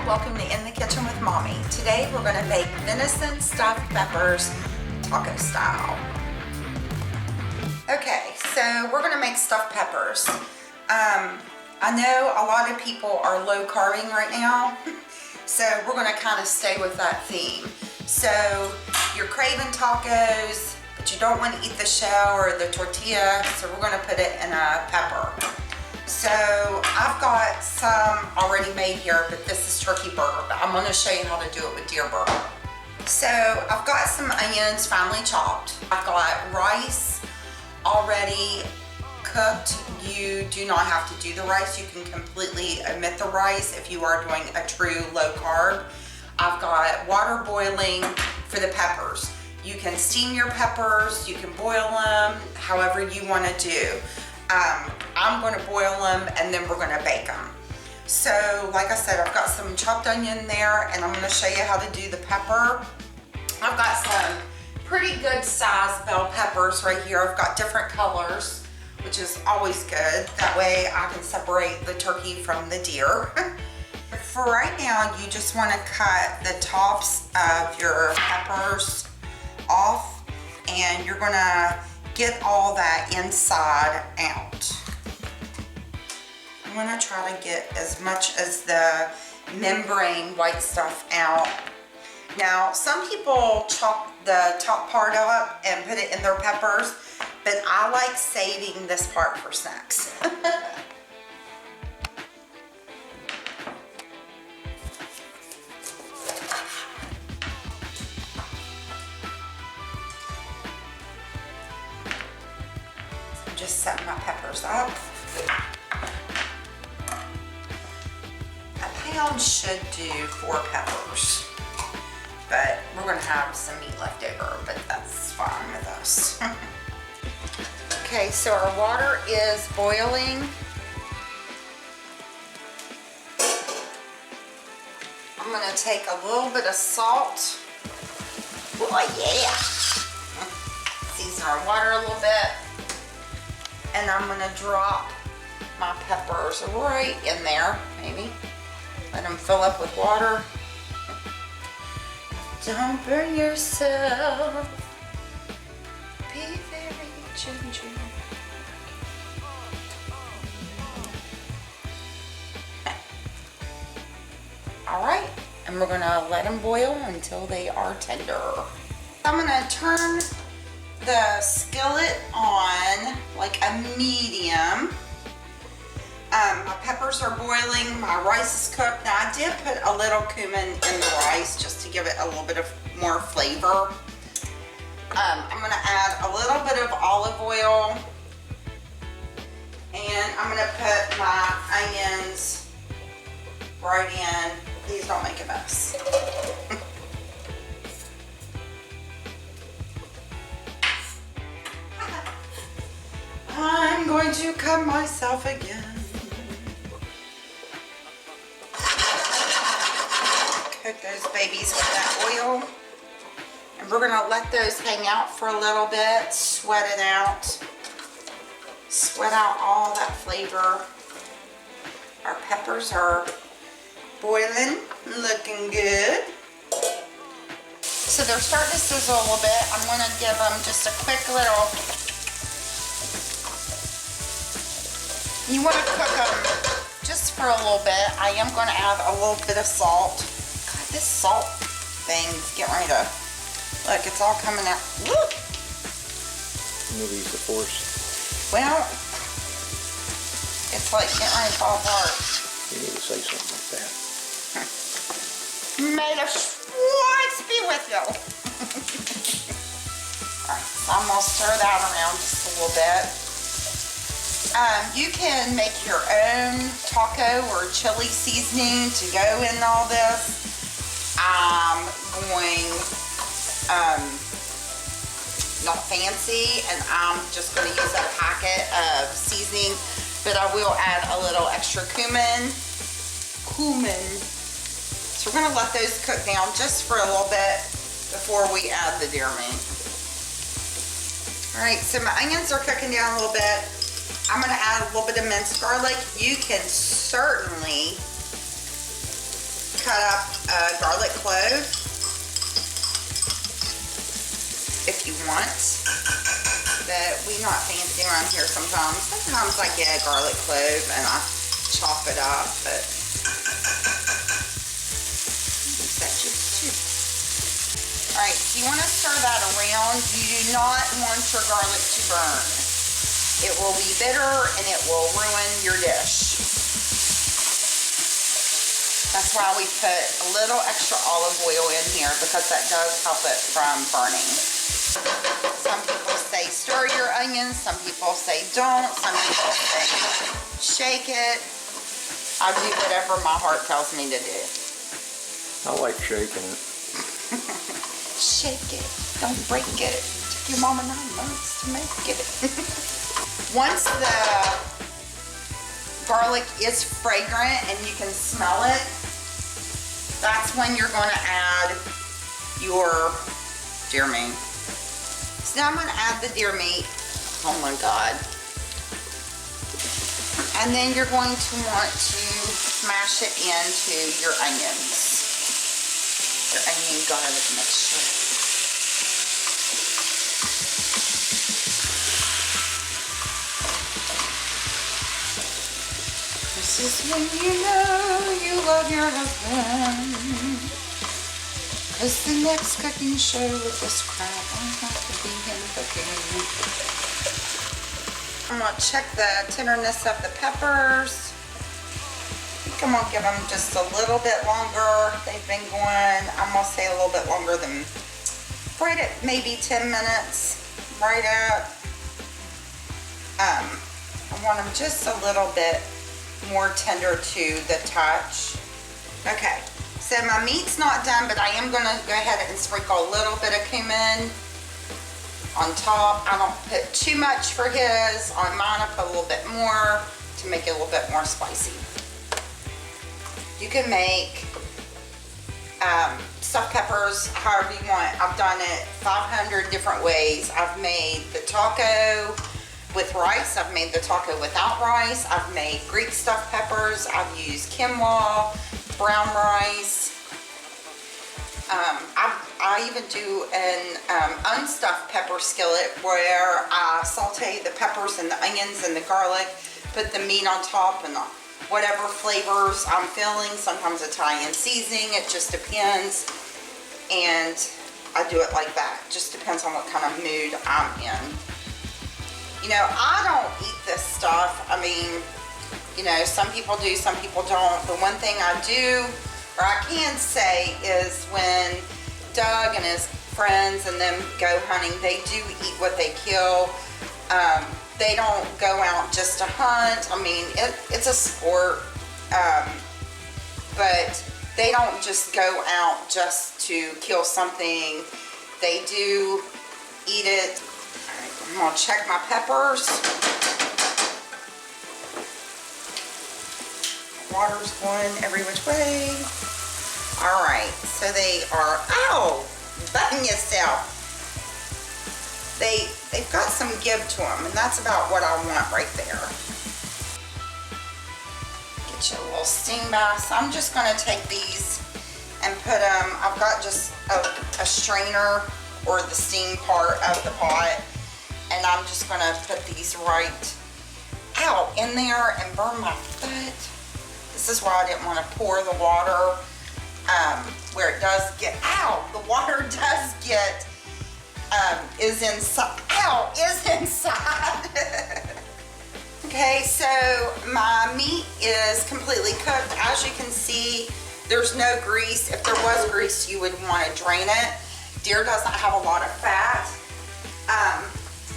welcome to In the Kitchen with Mommy. Today we're going to make venison stuffed peppers taco style. Okay, so we're going to make stuffed peppers. I know a lot of people are low carbing right now, so we're going to kind of stay with that theme. So you're craving tacos, but you don't want to eat the shell or the tortilla, so we're going to put it in a pepper. So I've got some already made here, but this is turkey burger, but I'm going to show you how to do it with deer burger. So I've got some onions finely chopped. I've got rice already cooked. You do not have to do the rice. You can completely omit the rice if you are doing a true low carb. I've got water boiling for the peppers. You can steam your peppers, you can boil them, however you want to do. I'm going to boil them and then we're going to bake them. So like I said, I've got some chopped onion there and I'm going to show you how to do the pepper. I've got some pretty good sized bell peppers right here. I've got different colors, which is always good. That way I can separate the turkey from the deer. For right now, you just want to cut the tops of your peppers off and you're going to get all that inside out. I'm going to try to get as much as the membrane white stuff out. Now, some people chop the top part up and put it in their peppers, but I like saving this part for snacks. Just setting my peppers up. A pound should do 4 peppers, but we're going to have some meat left over, but that's fine with us. Okay, so our water is boiling. I'm going to take a little bit of salt. Oh yeah! Season our water a little bit. And I'm going to drop my peppers right in there, maybe. Let them fill up with water. Don't burn yourself. Be very ginger. Alright, and we're going to let them boil until they are tender. I'm going to turn the skillet on like a medium. My peppers are boiling, my rice is cooked. Now I did put a little cumin in the rice just to give it a little bit of more flavor. I'm going to add a little bit of olive oil and I'm going to put my onions right in. Please don't make a mess. I'm going to cut myself again. Cook those babies with that oil. And we're going to let those hang out for a little bit. Sweat it out. Sweat out all that flavor. Our peppers are boiling, looking good. So they're starting to sizzle a little bit. I'm going to give them just a quick little. You want to cook them just for a little bit. I am going to add a little bit of salt. God, this salt thing is getting ready to, look, it's all coming out. Woo! Maybe use the force. Well, it's like getting ready to fall apart. You need to say something like that. May the Schwartz be with you. Alright, so I'm going to stir that around just a little bit. You can make your own taco or chili seasoning to go in all this. I'm going not fancy, and I'm just going to use a packet of seasoning, but I will add a little extra cumin. So we're going to let those cook down just for a little bit before we add the deer meat. Alright, so my onions are cooking down a little bit. I'm going to add a little bit of minced garlic. You can certainly cut up a garlic clove if you want, but we not fancy around here sometimes. Sometimes I get a garlic clove and I chop it up, but that juice too. Alright, so you want to stir that around. You do not want your garlic to burn. It will be bitter and it will ruin your dish. That's why we put a little extra olive oil in here, because that does help it from burning. Some people say stir your onions, some people say don't, some people say shake it. I do whatever my heart tells me to do. I like shaking it. Shake it, don't break it. Took your mama 9 months to make it. Once the garlic is fragrant and you can smell it, that's when you're going to add your deer meat. So now I'm going to add the deer meat. Oh my God. And then you're going to want to mash it into your onions. Your onion garlic mixture. This is when you know you love your husband. Cause the next cooking show with this crap, I have to be him cooking. I'm gonna check the tenderness of the peppers. I think I'm gonna give them just a little bit longer. They've been going, I'm gonna say a little bit longer than, right at maybe 10 minutes, right at. I want them just a little bit more tender to the touch. Okay, so my meat's not done, but I am gonna go ahead and sprinkle a little bit of cumin on top. I don't put too much for his. On mine, I put a little bit more to make it a little bit more spicy. You can make stuffed peppers however you want. I've done it 500 different ways. I've made the taco with rice. I've made the taco without rice. I've made Greek stuffed peppers. I've used quinoa, brown rice. I even do an unstuffed pepper skillet where I saute the peppers and the onions and the garlic, put the meat on top and whatever flavors I'm feeling. Sometimes Italian seasoning, it just depends. And I do it like that. Just depends on what kind of mood I'm in. You know, I don't eat this stuff. I mean, you know, some people do, some people don't. The one thing I do, or I can say, is when Doug and his friends and them go hunting, they do eat what they kill. They don't go out just to hunt. I mean, it's a sport, but they don't just go out just to kill something. They do eat it. I'm gonna check my peppers. Water's going every which way. All right, so they are, ow, button yourself. They've got some give to them, and that's about what I want right there. Get you a little steam bath. So I'm just gonna take these and put them, I've got just a strainer or the steam part of the pot. And I'm just gonna put these right out in there and burn my foot. This is why I didn't want to pour the water where it does get out. The water does get, is inside. Ow, is inside. Okay, so my meat is completely cooked. As you can see, there's no grease. If there was grease, you would want to drain it. Deer doesn't have a lot of fat.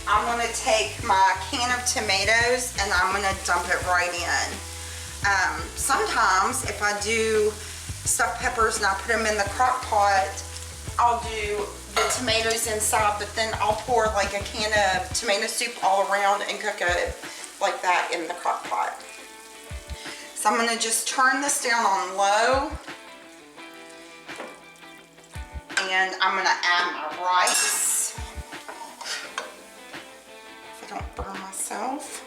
I'm going to take my can of tomatoes and I'm going to dump it right in. Sometimes if I do stuffed peppers and I put them in the crock pot, I'll do the tomatoes inside, but then I'll pour like a can of tomato soup all around and cook it like that in the crock pot. So I'm going to just turn this down on low. And I'm going to add my rice. Don't burn myself.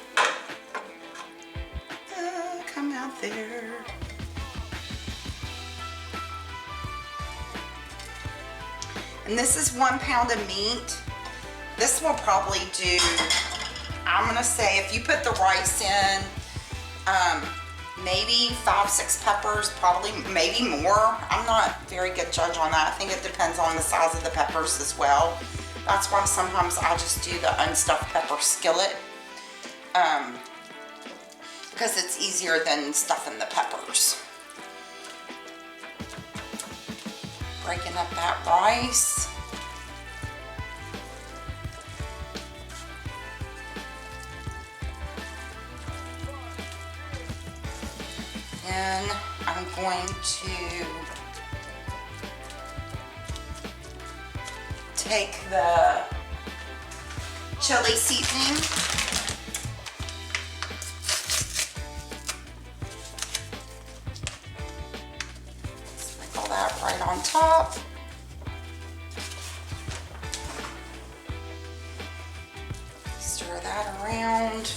Come out there. And this is 1 pound of meat. This will probably do, I'm gonna say if you put the rice in, maybe 5-6 peppers, probably maybe more. I'm not a very good judge on that. I think it depends on the size of the peppers as well. That's why sometimes I just do the unstuffed pepper skillet, because it's easier than stuffing the peppers. Breaking up that rice. Then I'm going to take the chili seasoning. Sprinkle that right on top. Stir that around.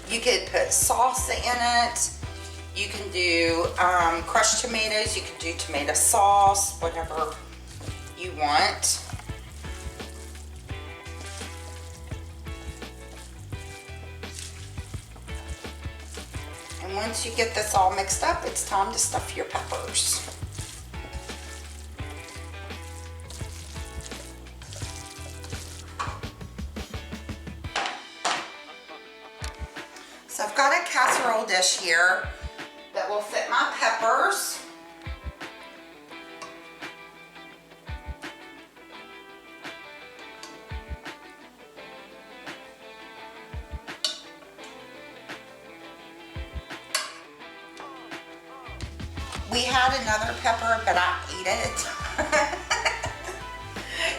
You could put salsa in it. You can do crushed tomatoes. You can do tomato sauce, whatever you want. And once you get this all mixed up, it's time to stuff your peppers. So I've got a casserole dish here that will fit my peppers. We had another pepper, but I ate it.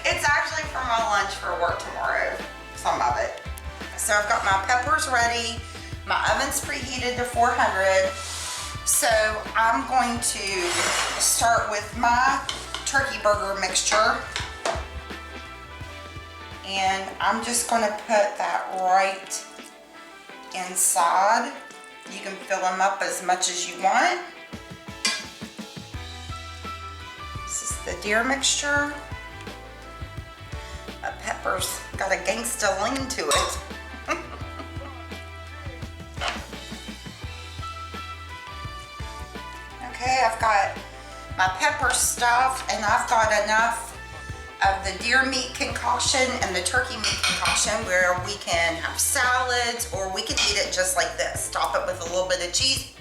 It's actually for my lunch for work tomorrow, some of it. So I've got my peppers ready. My oven's preheated to 400. So I'm going to start with my turkey burger mixture. And I'm just going to put that right inside. You can fill them up as much as you want. This is the deer mixture. My pepper's got a gangsta lean to it. Okay, I've got my pepper stuffed, and I've got enough of the deer meat concoction and the turkey meat concoction where we can have salads, or we can eat it just like this. Top it with a little bit of cheese,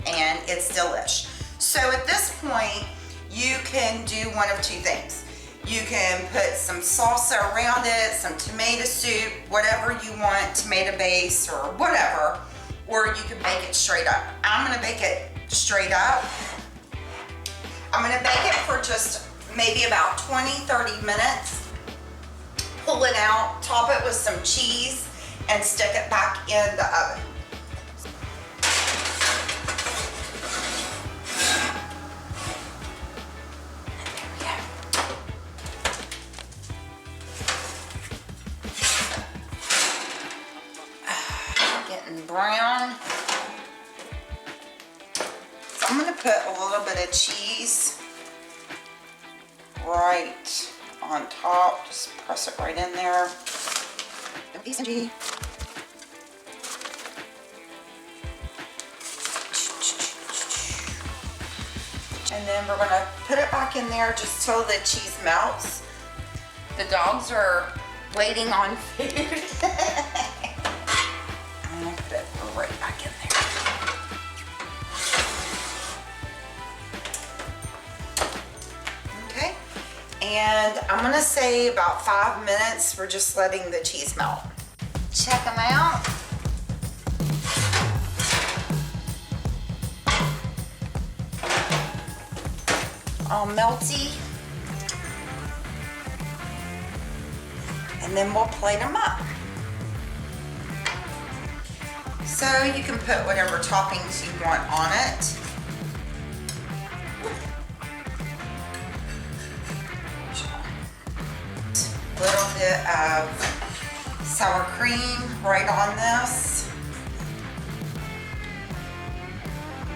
and it's delish. So at this point, you can do one of two things. You can put some salsa around it, some tomato soup, whatever you want, tomato base or whatever, or you can bake it straight up. I'm gonna bake it straight up. I'm gonna bake it for just maybe about 20-30 minutes. Pull it out, top it with some cheese, and stick it back in the oven. Getting brown. So I'm going to put a little bit of cheese right on top. Just press it right in there. And then we're going to put it back in there just till the cheese melts. The dogs are waiting on food. I'm going to put it right back in there. Okay, and I'm going to say about 5 minutes. We're just letting the cheese melt. Check them out. All melty. And then we'll plate them up. So you can put whatever toppings you want on it. A little bit of sour cream right on this.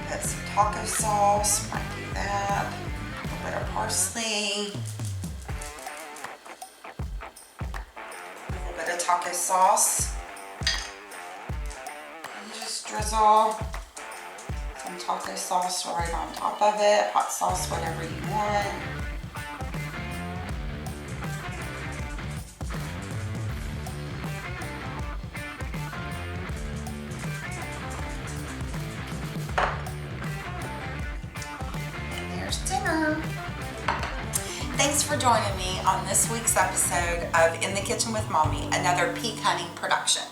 Put some taco sauce, might do that. bit of parsley. A little bit of taco sauce. And just drizzle some taco sauce right on top of it. Hot sauce, whatever you want. Dinner. Thanks for joining me on this week's episode of In the Kitchen with Mommy, another peak hunting production.